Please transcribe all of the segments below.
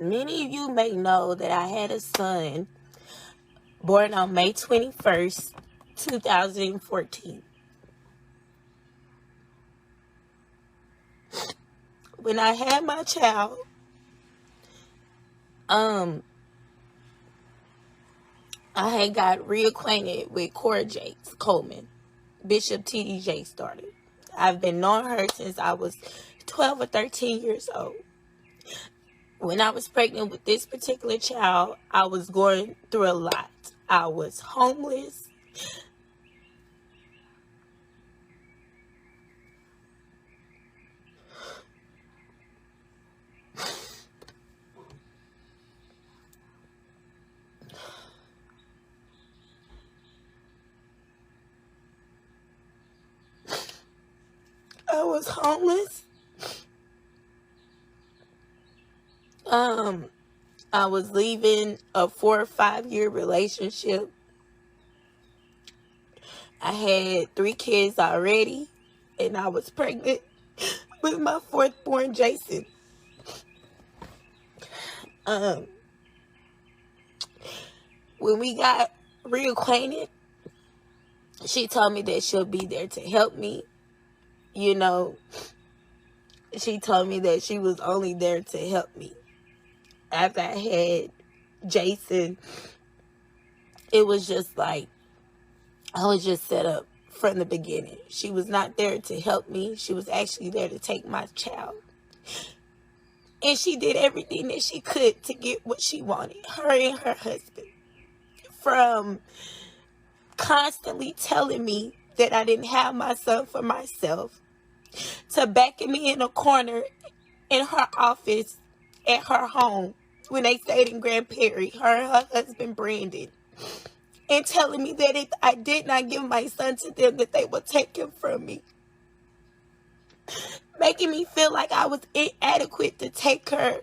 Many of you may know that I had a son born on May 21st, 2014. When I had my child, I had got reacquainted with Cora Jakes Coleman, Bishop TDJ started. I've been knowing her since I was 12 or 13 years old. When I was pregnant with this particular child, I was going through a lot. I was homeless. I was homeless. I was leaving a 4 or 5 year relationship. I had 3 kids already, and I was pregnant with my 4th born, Jason. When we got reacquainted, she told me that she'll be there to help me. You know, she told me that she was only there to help me. After I had Jason, it was just like I was just set up from the beginning. She was not there to help me. She was actually there to take my child. And she did everything that she could to get what she wanted, her and her husband. From constantly telling me that I didn't have my son for myself, to backing me in a corner in her office at her home when they stayed in Grand Prairie, her and her husband Brandon, and telling me that if I did not give my son to them, that they would take him from me. Making me feel like I was inadequate to take care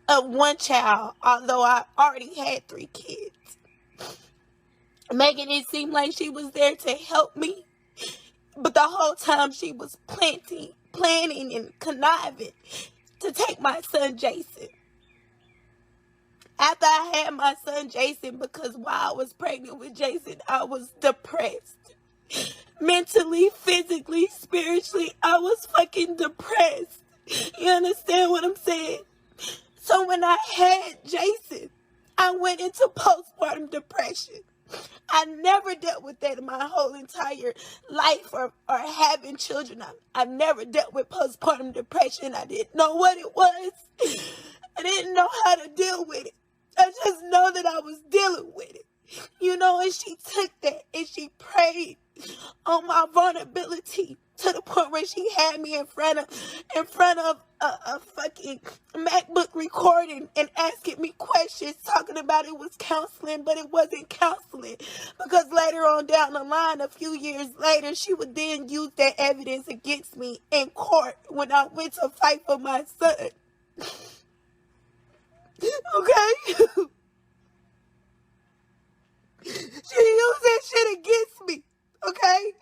of one child, although I already had 3 kids. Making it seem like she was there to help me, but the whole time she was planning and conniving to take my son Jason. After I had my son Jason, because while I was pregnant with Jason, I was depressed. Mentally, physically, spiritually, I was fucking depressed. You understand what I'm saying? So when I had Jason, I went into postpartum depression. I never dealt with that in my whole entire life or having children. I've never dealt with postpartum depression. I didn't know what it was. I didn't know how to deal with it. I just know that I was dealing with it. You know, and she took that and she prayed on my vulnerability to the point where she had me in front of a fucking MacBook recording and asking me questions, talking about it was counseling, but it wasn't counseling, because later on down the line, a few years later, she would then use that evidence against me in court when I went to fight for my son. Okay? She used that shit against me. Okay?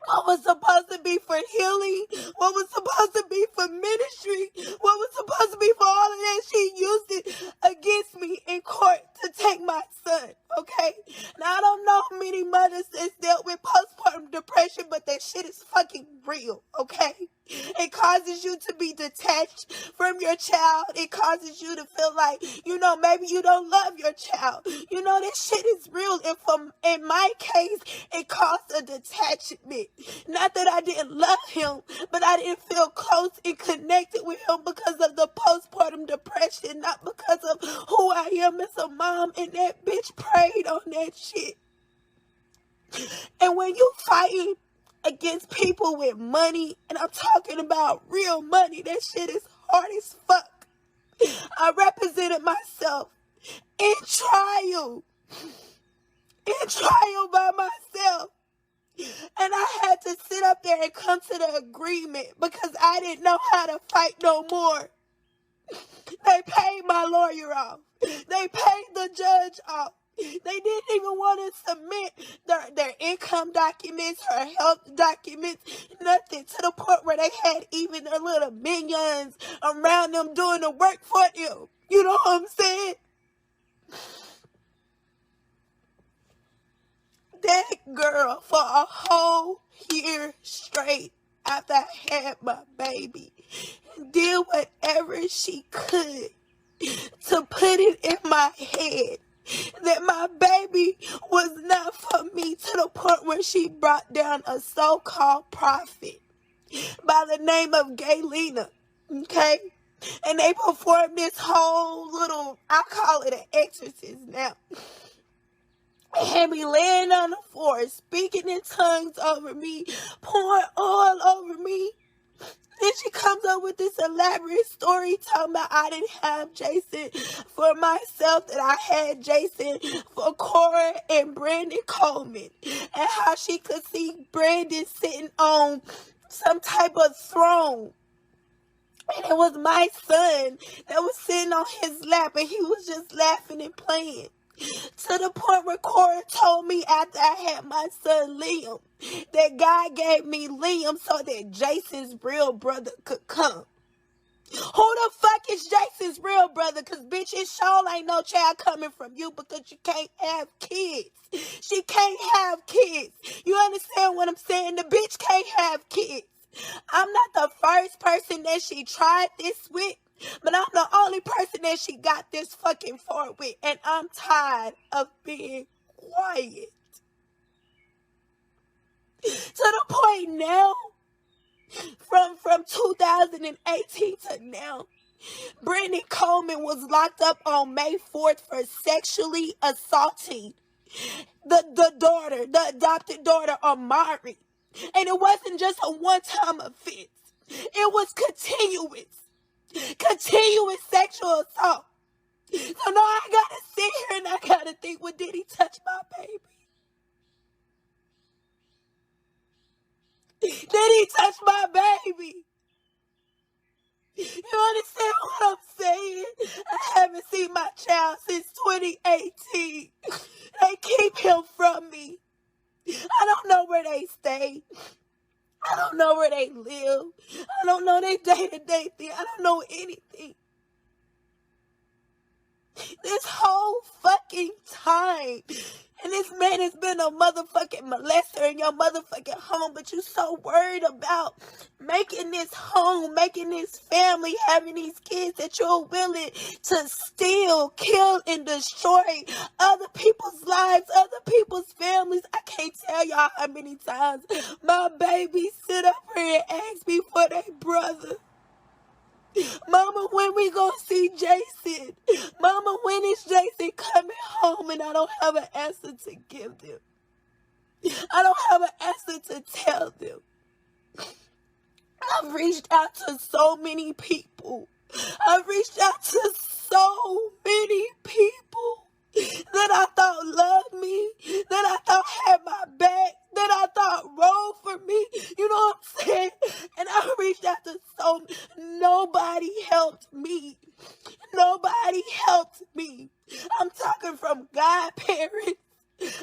What was supposed to be for healing, what was supposed to be for ministry, what was supposed to be for all of that, she used it against me in court to take my son, okay? Now, I don't know how many mothers that's dealt with postpartum depression, but that shit is fucking real, okay? It causes you to be detached from your child. It causes you to feel like, you know, maybe you don't love your child. You know, this shit is real. And in my case, it caused a detachment. Not that I didn't love him, but I didn't feel close and connected with him because of the postpartum depression, not because of who I am as a mom. And that bitch prayed on that shit. And when you fighting against people with money, and I'm talking about real money, that shit is hard as fuck. I represented myself in trial by myself. And I had to sit up there and come to the agreement because I didn't know how to fight no more. They paid my lawyer off. They paid the judge off. They didn't even want to submit their income documents, her health documents, nothing, to the point where they had even their little minions around them doing the work for them. You know what I'm saying? That girl, for a whole year straight after I had my baby, did whatever she could to put it in my head that my baby was not for me, to the point where she brought down a so-called prophet by the name of Gaylena, okay? And they performed this whole little, I call it an exorcist now, had me laying on the floor, speaking in tongues over me, pouring oil over me. Then she comes up with this elaborate story talking about I didn't have Jason for myself, that I had Jason for Cora and Brandon Coleman, and how she could see Brandon sitting on some type of throne. And it was my son that was sitting on his lap, and he was just laughing and playing. To the point where Cora told me after I had my son Liam that God gave me Liam so that Jason's real brother could come. Who the fuck is Jason's real brother? Because, bitch, it sure ain't no child coming from you, because you can't have kids. She can't have kids. You understand what I'm saying? The bitch can't have kids. I'm not the first person that she tried this with, but I'm the only person that she got this fucking for with. And I'm tired of being quiet. To the point now, from 2018 to now, Brandon Coleman was locked up on May 4th for sexually assaulting the adopted daughter, Amari. And it wasn't just a one-time offense. It was continuous sexual assault. So now I gotta sit here and I gotta think, well, did he touch my baby? Did he touch my baby? You understand what I'm saying? I haven't seen my child since 2018. They keep him from me. I don't know where they stay. I don't know where they live. I don't know their day-to-day thing. I don't know anything. This whole fucking time. And this man has been a motherfucking molester in your motherfucking home, but you so worried about making this home, making this family, having these kids, that you're willing to steal, kill, and destroy other people's lives, other people's families. I can't tell y'all how many times my baby sit up here and ask me for their brother. Mama, when we gonna see Jason? Mama, when is Jason coming home? And I don't have an answer to give them. I don't have an answer to tell them. I've reached out to so many people. I've reached out to so many people that I thought loved me, that I thought had my back, that I thought rode for me. You know what I'm saying? And I reached out to so, nobody helped me. Nobody helped me. I'm talking from godparents.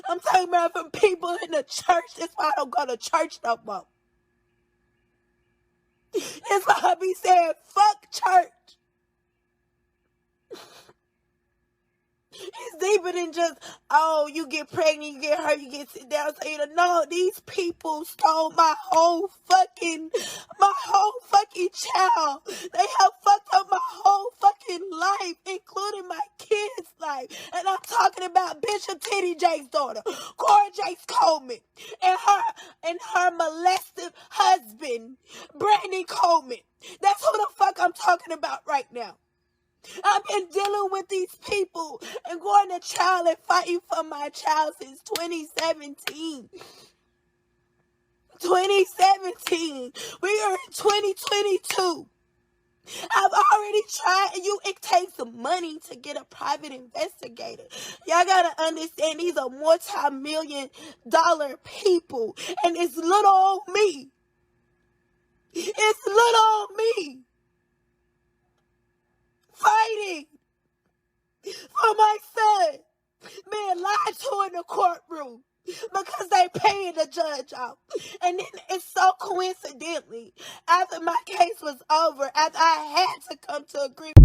I'm talking about from people in the church. That's why I don't go to church no more. That's why I be saying, fuck church. It's deeper than just, oh, you get pregnant, you get hurt, you get sit down. So you know, these people stole my whole fucking child. They have fucked up my whole fucking life, including my kids' life. And I'm talking about Bishop Titty Jake's daughter, Cora Jakes Coleman, and her molested husband, Brandon Coleman. That's who the fuck I'm talking about right now. I've been dealing with these people and going to trial and fighting for my child since 2017. 2017. We are in 2022. I've already tried, and it takes some money to get a private investigator. Y'all gotta understand, these are multi-million-dollar people, and it's little old me. It's little old me fighting for my son. being lied to in the courtroom because they paying the judge off. And then it's so coincidentally, after my case was over, after I had to come to agreement